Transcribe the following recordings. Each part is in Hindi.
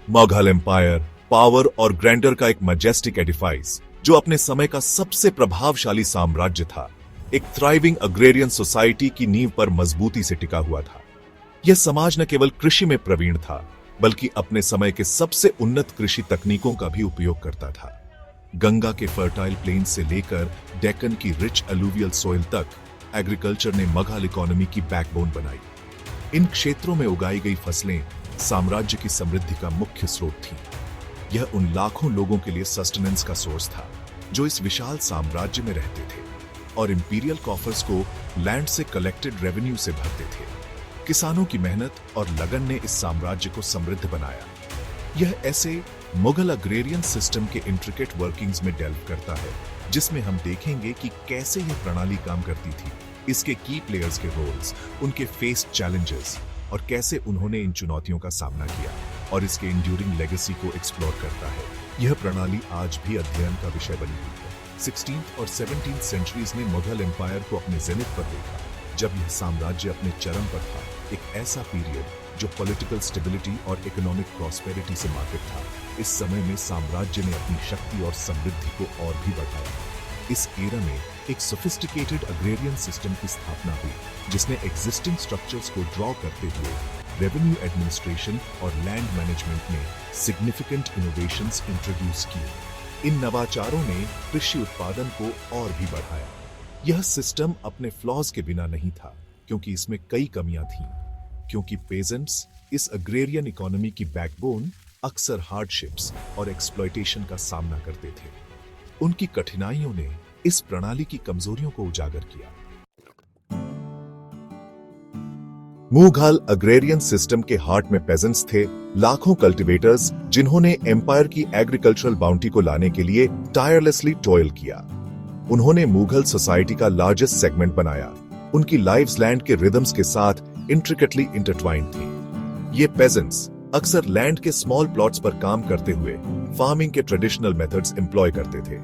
मुगल एम्पायर पावर और ग्रैंडर का एक मैजेस्टिक एडिफाइस जो अपने समय का सबसे प्रभावशाली साम्राज्य था, एक थ्राइविंग अग्रेरियन सोसाइटी की नींव पर मजबूती से टिका हुआ था। यह समाज न केवल कृषि में प्रवीण था, बल्कि अपने समय के सबसे उन्नत कृषि तकनीकों का भी उपयोग करता था। गंगा के फर्टाइल प्लेन से लेकर डेक्कन की रिच अलुवियल सॉइल तक एग्रीकल्चर ने मुगल इकोनॉमी की बैकबोन बनाई। इन क्षेत्रों में उगाई गई फसलें साम्राज्य की समृद्धि का मुख्य स्रोत थी। यह उन लाखों लोगों के लिए सस्टेनेंस का सोर्स था जो इस विशाल साम्राज्य में रहते थे और इंपीरियल कॉफर्स को लैंड से कलेक्टेड रेवेन्यू से भरते थे। किसानों की मेहनत और लगन ने इस साम्राज्य को समृद्ध बनाया। यह ऐसे मुगल अग्रेरियन सिस्टम के इंट्रिकेट वर्किंग्स में डेल्व करता है, जिसमें हम देखेंगे कि कैसे यह प्रणाली काम करती थी, इसके की प्लेयर्स के रोल्स, उनके फेस्ड चैलेंजेस और कैसे उन्होंने इन चुनौतियों का सामना किया, और इसके इंड्यूरिंग लेगेसी को एक्सप्लोर करता है। यह प्रणाली आज भी अध्ययन का विषय बनी हुई है। 16th और 17th सेंचुरीज ने मुगल एम्पायर को अपने जेनिथ पर देखा, जब यह साम्राज्य अपने चरम पर था, एक ऐसा पीरियड जो पॉलिटिकल स्टेबिलिटी और इकोनॉमिक प्रॉस्पेरिटी से मार्केट था। इस समय में साम्राज्य ने अपनी शक्ति और समृद्धि को और भी बढ़ाया। इस एरा में एक सोफिस्टिकेटेड अग्रेरियन सिस्टम की स्थापना हुई, जिसने एग्जिस्टिंग स्ट्रक्चर्स को ड्रॉ करते हुए रेवेन्यू एडमिनिस्ट्रेशन और लैंड मैनेजमेंट में सिग्निफिकेंट इनोवेशंस इंट्रोड्यूस किए। इन नवाचारों ने कृषि उत्पादन को और भी बढ़ाया। यह सिस्टम अपने फ्लॉज के बिना नहीं था, क्योंकि इसमें कई कमियां थीं। क्योंकि पेजेंट्स, इस अग्रेरियन इकोनॉमी की बैकबोन, अक्सर हार्डशिप्स और एक्सप्लॉयटेशन का सामना करते थे। उनकी कठिनाइयों ने इस प्रणाली की कमजोरियों को उजागर किया। मुगल अग्रेरियन सिस्टम के हार्ट में पेजेंट्स थे, लाखों कल्टीवेटर्स जिन्होंने एम्पायर की एग्रीकल्चरल बाउंटी को लाने के लिए टायरलेसली टॉयल किया। उन्होंने मुगल सोसाइटी का लार्जेस्ट सेगमेंट बनाया। उनकी लाइव्स लैंड के रिदम्स के साथ इंट्रिकेटली इंटरट्वाइंड थी। ये पेजेंट्स अक्सर लैंड के स्मॉल प्लॉट्स पर काम करते हुए फार्मिंग के ट्रेडिशनल मेथड्स एम्प्लॉय करते थे।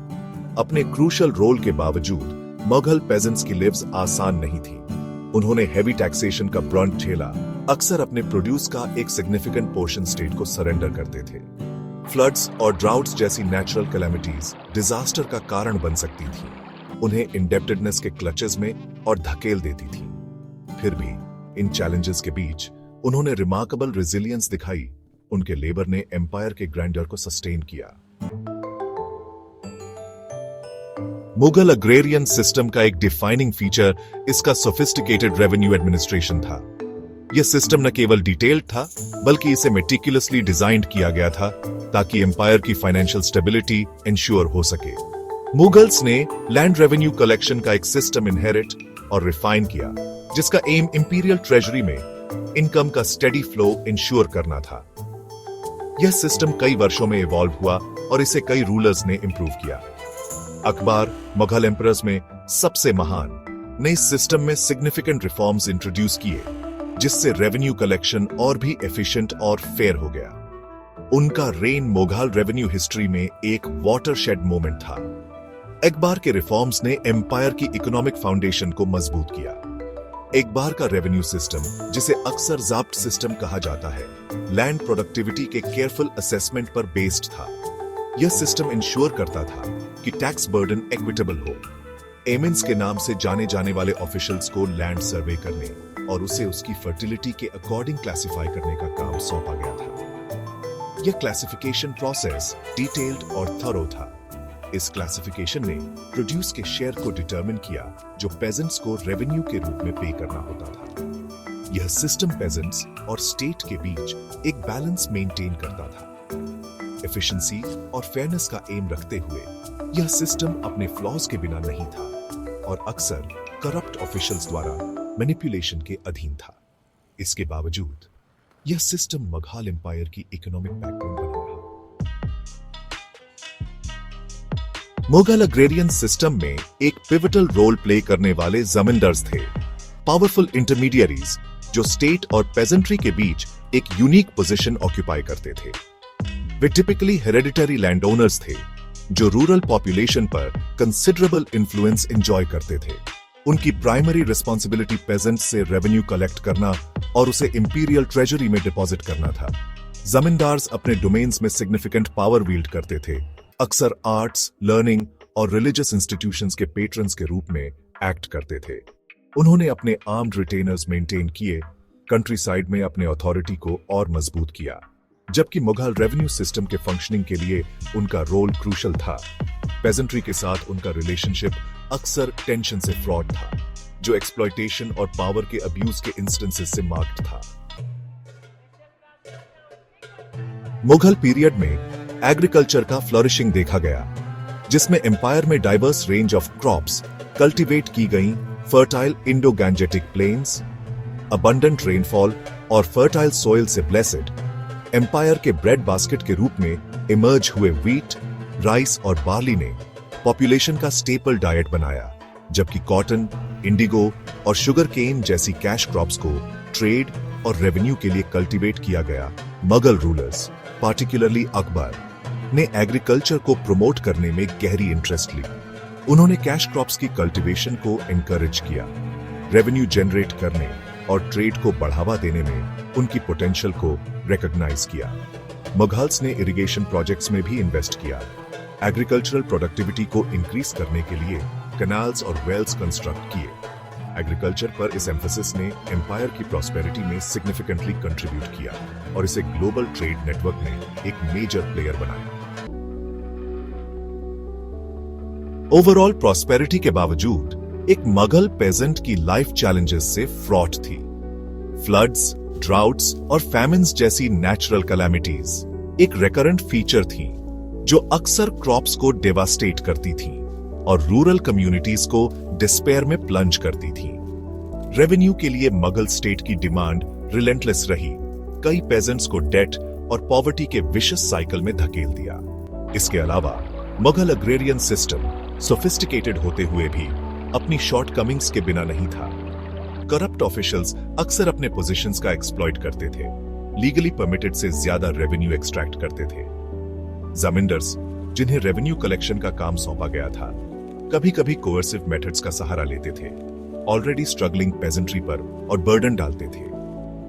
अपने क्रूशल रोल के बावजूद मुगल पेजेंट्स की लिव्स आसान नहीं थी। उन्होंने हेवी टैक्सेशन का ब्रंट झेला, अक्सर अपने प्रोड्यूस का एक सिग्निफिकेंट पोर्शन स्टेट को सरेंडर करते थे। फ्लड्स और ड्राउट्स जैसी नेचुरल कैलेमिटीज डिजास्टर का कारण बन सकती थी, उन्हें इंडेप्टेडनेस के क्लचेस में और धकेल देती थी। फिर भी इन चैलेंजेस के बीच उन्होंने रिमार्केबल रेजिलियंस दिखाई। उनके लेबर ने एम्पायर के ग्रैंडर को सस्टेन किया। मुगल अग्रेरियन सिस्टम का एक डिफाइनिंग फीचर इसका सोफिस्टिकेटेड रेवेन्यू एडमिनिस्ट्रेशन था। यह सिस्टम न केवल डिटेल्ड था, बल्कि इसे मेटिकुलसली डिजाइन किया गया था ताकि एम्पायर की फाइनेंशियल स्टेबिलिटी इंश्योर हो सके। मुगल्स ने लैंड रेवेन्यू कलेक्शन का एक सिस्टम इनहेरिट और रिफाइन किया, जिसका एम इंपीरियल ट्रेजरी में इनकम का स्टेडी फ्लो इंश्योर करना था। यह सिस्टम कई वर्षों में इवॉल्व हुआ और इसे कई रूलर्स ने इंप्रूव किया। अकबर, मुगल एम्परर्स में सबसे महान, ने इस सिस्टम में सिग्निफिकेंट रिफॉर्म्स इंट्रोड्यूस किए, जिससे रेवेन्यू कलेक्शन और भी एफिशिएंट और फेयर हो गया। उनका रेन मुगल रेवेन्यू हिस्ट्री में एक वाटरशेड मोमेंट था। अकबर के रिफॉर्म्स ने एम्पायर की इकोनॉमिक फाउंडेशन को मजबूत किया। अकबर का रेवेन्यू सिस्टम, जिसे अक्सर ज़ाब्त सिस्टम कहा जाता है, लैंड प्रोडक्टिविटी के केयरफुल असेसमेंट पर बेस्ड था। यह सिस्टम इंश्योर करता था कि टैक्स बर्डन इक्विटेबल हो। एमिन्स के नाम से जाने जाने वाले ऑफिशियल्स को लैंड सर्वे करने और उसे उसकी फर्टिलिटी के अकॉर्डिंग क्लासिफाई करने का काम सौंपा गया था। यह क्लासिफिकेशन प्रोसेस डिटेल्ड और थरो था। इस क्लासिफिकेशन ने प्रोड्यूस के शेयर को डिटरमिन किया, जो पेजेंट्स को रेवेन्यू के रूप में पे करना होता था। यह सिस्टम पेजेंट्स और स्टेट के बीच एक बैलेंस मेंटेन करता था। एफिशिएंसी और फेयरनेस का एम रखते हुए यह सिस्टम अपने फ्लॉज के बिना नहीं था और अक्सर करप्ट ऑफिशियल्स द्वारा मैनिपुलेशन के अधीन था। इसके बावजूद यह सिस्टम मुगल एम्पायर की इकोनॉमिक बैकबोन बना रहा। मुगल अग्रेरियन सिस्टम में एक पिवटल रोल प्ले करने वाले जमींदार्स थे, पावरफुल इंटरमीडियरीज जो स्टेट और पेजेंट्री के बीच एक यूनिक पोजीशन ऑक्यूपाई करते थे। वे टिपिकली हेरेडिटरी लैंड ओनर्स थे जो रूरल पॉपुलेशन पर कंसिडरेबल इन्फ्लुएंस एंजॉय करते थे। उनकी प्राइमरी रिस्पॉन्सिबिलिटी पेजेंट्स से रेवेन्यू कलेक्ट करना और उसे इंपीरियल ट्रेजरी में डिपॉजिट करना था। जमींदार्स अपने डोमेन्स में सिग्निफिकेंट पावर वील्ड करते थे, अक्सर आर्ट्स, लर्निंग और रिलीजियस इंस्टीट्यूशंस के पेट्रन्स के रूप में एक्ट करते थे। उन्होंने अपने आर्म्ड रिटेनर्स मेंटेन किए, कंट्री साइड में अपने अथॉरिटी को और मजबूत किया, जबकि मुगल रेवेन्यू सिस्टम के फंक्शनिंग के लिए उनका रोल क्रूशल था। पेजेंट्री के साथ उनका रिलेशनशिप अक्सर टेंशन से फ्रॉड था, जो एक्सप्लॉयटेशन और पावर के अब्यूज के इंस्टेंसेस से मार्क्ड था। मुगल पीरियड में एग्रीकल्चर का फ्लोरिशिंग देखा गया, जिसमें एम्पायर में diverse range of crops cultivate की गई, fertile Indo Gangetic plains, abundant rainfall और फर्टाइल सॉइल से ब्लेसेड एम्पायर के ब्रेड बास्केट के रूप में इमर्ज हुए व्हीट, राइस और बार्ली ने पॉपुलेशन का स्टेपल डाइट बनाया, जबकि कॉटन, इंडिगो और शुगर केन जैसी कैश क्रॉप्स को ट्रेड और रेवेन्यू के लिए कल्टीवेट किया गया। मुगल रूलर्स, पार्टिकुलरली अकबर, ने एग्रीकल्चर को प्रमोट करने में गहरी इंटरेस्ट ली। उन्होंने कैश क्रॉप्स की कल्टीवेशन को एनकरेज किया, रेवेन्यू जनरेट करने और ट्रेड को बढ़ावा देने में उनकी पोटेंशियल को रिकॉग्नाइज किया। मुगल्स ने इरिगेशन प्रोजेक्ट्स में भी इन्वेस्ट किया, एग्रीकल्चरल प्रोडक्टिविटी को इंक्रीज करने के लिए कैनाल्स और वेल्स कंस्ट्रक्ट किए। एग्रीकल्चर पर इस एम्फेसिस ने एम्पायर की प्रॉस्पेरिटी में सिग्निफिकेंटली कंट्रीब्यूट किया और इसे ग्लोबल ट्रेड नेटवर्क में एक मेजर प्लेयर बनाया। ओवरऑल प्रॉस्पेरिटी के बावजूद एक मुगल पेजेंट की लाइफ चैलेंजेस से फ्रॉट थी। फ्लड्स, ड्राउट्स और फैमिन्स जैसी नेचुरल कैलामिटीज एक रिकरेंट फीचर थी, जो अक्सर क्रॉप्स को डेवास्टेट करती थी और रूरल कम्युनिटीज को डिस्पेयर में प्लंज करती थी। रेवेन्यू के लिए मुगल स्टेट की डिमांड रिलेंटलेस रही, कई पेजेंट्स को डेट और पॉवर्टी के विशियस साइकिल में धकेल दिया। इसके अलावा मुगल अग्रेरियन सिस्टम सोफिस्टिकेटेड होते हुए भी अपनी शॉर्टकमिंग्स के बिना नहीं था। करप्ट ऑफिशियल्स अक्सर अपने पोजीशंस का एक्सप्लॉइट करते थे, लीगली परमिटेड से ज्यादा रेवेन्यू एक्सट्रैक्ट करते थे। जमींदार्स, जिन्हें रेवेन्यू कलेक्शन का काम सौंपा गया था, कभी कभी कोअर्सिव मेथड्स का सहारा लेते थे, ऑलरेडी स्ट्रगलिंग पेजेंट्री पर और बर्डन डालते थे।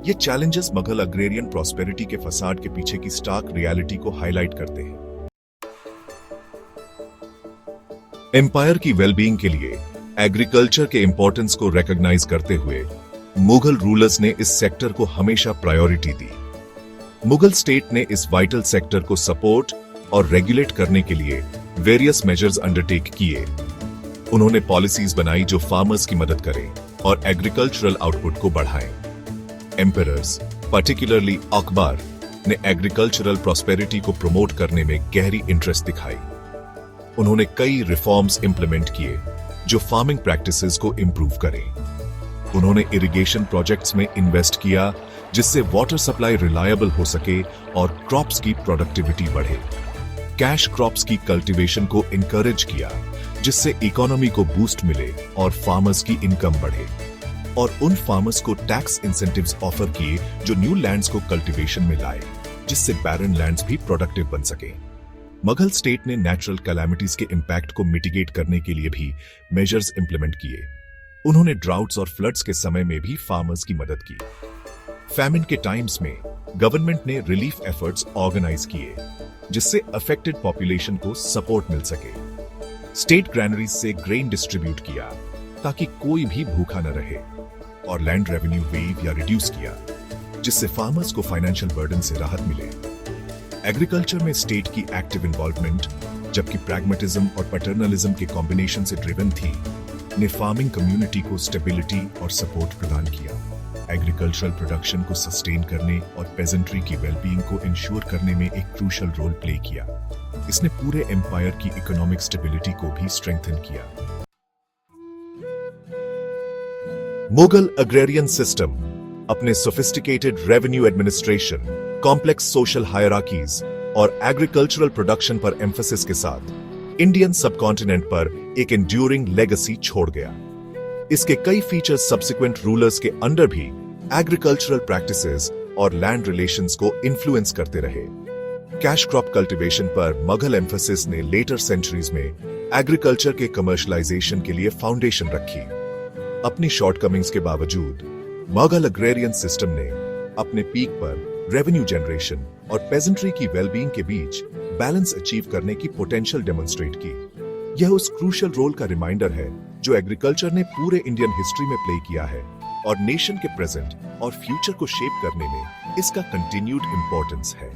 ये चैलेंजेस मुगल अग्रेरियन प्रॉस्पेरिटी के फसाड के पीछे की स्टार्क रियलिटी को हाईलाइट करते हैं। एम्पायर की वेलबीइंग के लिए एग्रीकल्चर के इंपॉर्टेंस को रिकॉग्नाइज करते हुए मुगल रूलर्स ने इस सेक्टर को हमेशा प्रायोरिटी दी। मुगल स्टेट ने इस वाइटल सेक्टर को सपोर्ट और रेगुलेट करने के लिए वेरियस मेजर्स अंडरटेक किए। उन्होंने पॉलिसीज बनाई जो फार्मर्स की मदद करें और एग्रीकल्चरल आउटपुट को बढ़ाएं। एम्परर्स, पार्टिकुलरली अकबर, ने एग्रीकल्चरल प्रॉस्पेरिटी को प्रमोट करने में गहरी इंटरेस्ट दिखाई। उन्होंने कई रिफॉर्म्स इंप्लीमेंट किए जो फार्मिंग प्रैक्टिसेस को इंप्रूव करें। उन्होंने इरिगेशन प्रोजेक्ट्स में इन्वेस्ट किया जिससे वाटर सप्लाई रिलायबल हो सके और क्रॉप्स की प्रोडक्टिविटी बढ़े। कैश क्रॉप्स की कल्टीवेशन को इनकरेज किया जिससे इकोनॉमी को बूस्ट मिले और फार्मर्स की इनकम बढ़े, और उन फार्मर्स को टैक्स इंसेंटिव्स ऑफर किए जो न्यू लैंड्स को कल्टीवेशन में लाए, जिससे बैरन लैंड्स भी प्रोडक्टिव बन सके। मुगल स्टेट ने नेचुरल कैलामिटीज के इंपैक्ट को मिटिगेट करने के लिए भी मेजर्स इंप्लीमेंट किए। उन्होंने ड्राउट्स और फ्लड्स के समय में भी फार्मर्स की मदद की। फैमिन के टाइम्स में गवर्नमेंट ने रिलीफ एफर्ट्स ऑर्गेनाइज किए जिससे अफेक्टेड पॉपुलेशन को सपोर्ट मिल सके। स्टेट ग्रैनरीज से ग्रेन डिस्ट्रीब्यूट किया ताकि कोई भी भूखा न रहे, और लैंड रेवेन्यू वेव या रिड्यूस किया जिससे फार्मर्स को फाइनेंशियल बर्डन से राहत मिले। एग्रीकल्चर में स्टेट की एक्टिव इन्वॉल्वमेंट, जबकि प्रैग्मेटिज्म और पैटर्नलिज्म के कॉम्बिनेशन से ड्रिवन थी, ने फार्मिंग कम्युनिटी को स्टेबिलिटी और सपोर्ट प्रदान किया। एग्रीकल्चरल प्रोडक्शन को सस्टेन करने और पेजेंट्री की वेलबीइंग को इंश्योर करने में एक क्रूशल रोल प्ले किया। इसने पूरे एम्पायर की इकोनॉमिक स्टेबिलिटी को भी स्ट्रेंथन किया। मुगल अग्रेरियन सिस्टम अपने sophisticated revenue administration, complex social hierarchies और एग्रीकल्चरल प्रोडक्शन पर एम्फेसिस के साथ इंडियन सबकॉन्टिनेंट पर एक एंड्यूरिंग लेगेसी छोड़ गया। इसके कई फीचर्स सब्सिक्वेंट रूलर्स के अंडर भी एग्रीकल्चरल प्रैक्टिसेस और लैंड रिलेशंस को इन्फ्लुएंस करते रहे। कैश क्रॉप कल्टीवेशन पर मुगल एम्फेसिस ने लेटर सेंचुरीज में एग्रीकल्चर के कमर्शलाइजेशन के लिए फाउंडेशन रखी। अपनी शॉर्टकमिंग्स के बावजूद मुगल अग्रेरियन सिस्टम ने अपने पीक पर रेवेन्यू जनरेशन और पेजेंट्री की वेलबींग के बीच बैलेंस अचीव करने की पोटेंशियल डेमोन्स्ट्रेट की। यह उस क्रूशियल रोल का रिमाइंडर है जो एग्रीकल्चर ने पूरे इंडियन हिस्ट्री में प्ले किया है और नेशन के प्रेजेंट और फ्यूचर को शेप करने में इसका कंटिन्यूड इंपॉर्टेंस है।